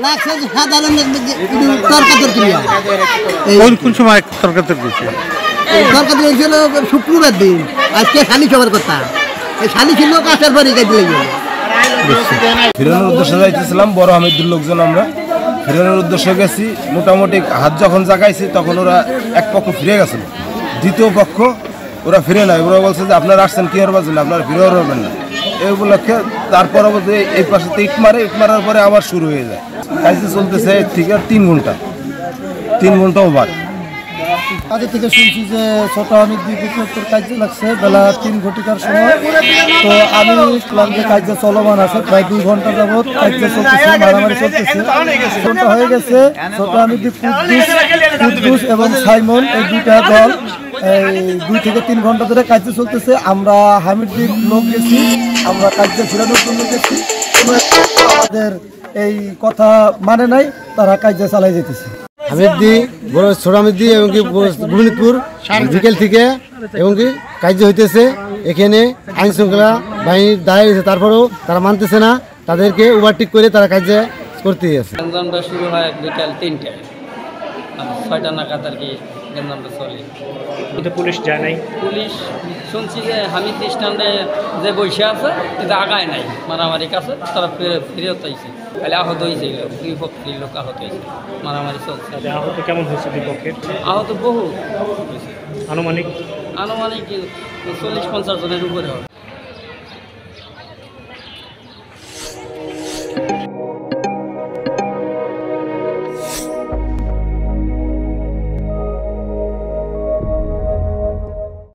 লাগছে সাধারণ তর্কাতর্কি কোন সময় তর্কাতর্কি তর্কাতর্কি হয়েছিল শুক্রবার দিন। আজকে শালি সবার কথা, এই শালি ছিল কাছের বাড়ি গাইতে লেগে ফিরানোর উদ্দেশ্যে যাইতেছিলাম বড় হামিদুর লোকজন। আমরা ফিরানোর উদ্দেশ্যে গেছি, মোটামুটি হাত যখন জাগাইছি তখন ওরা এক পক্ষ ফিরে গেছিল, দ্বিতীয় পক্ষ ওরা ফিরে নাই। ওরা বলছে যে আপনারা আসছেন কি হওয়ার জন্য, আপনারা ফিরে হবেন না এই উপলক্ষে। তারপর এই পাশে ইট মারার পরে আবার শুরু হয়ে যায়। কাজে চলতেছে থেকে 3 ঘন্টা ওভার। আগে থেকে শুনছি যে ছোট অনেক বিপত্তর কাজে লাগছে বেলা 3 ঘটিকার সময়। তো আমি দেখলাম যে কাজ চলমান আছে, প্রায় 2 ঘন্টা যাবৎ কাজ চলতেছে, মারামারি চলতেছে। ঘন্টা হয়ে গেছে। ছোট আমি কুদ্দুস এবং সাইমন এই দুইটা দল 2 থেকে 3 ঘন্টা ধরে কাজ চলতেছে। আমরা হামিদদ্বীপ লোক গেছি, আমরা কাজে ফেরানোর জন্য গেছি। আমাদের এই কথা মানে নাই, তারা কাজে চালাই যেতেছে। হামিদদি বড় ছোট হামিদদি এবং কি গোবিন্দপুর বিকেল থেকে এবং কি কার্য হইতেছে। এখানে আইন শৃঙ্খলা বাহিনীর দায় হয়েছে, তারপরেও তারা মানতেছে না, তাদেরকে ওভারটেক করে তারা কার্য করতেই আছে। গঞ্জামটা শুরু হয় বিকাল 3টায়, 6টা নাগাদ আর কি গঞ্জামটা চলে। কিন্তু পুলিশ যায় নাই। পুলিশ শুনছি যে হামিদ স্ট্যান্ডে যে বসে আছে কিন্তু আগায় নাই, মারামারি কাছে তারা ফিরত আইছে। খালি আহত হয়েছে, 2 পক্ষের লোক আহত হয়েছে, মারামারি চলছে। আহত কেমন হয়েছে বিপক্ষের? আহত বহু আনুমানিক 40-50 জনের উপরে হবে।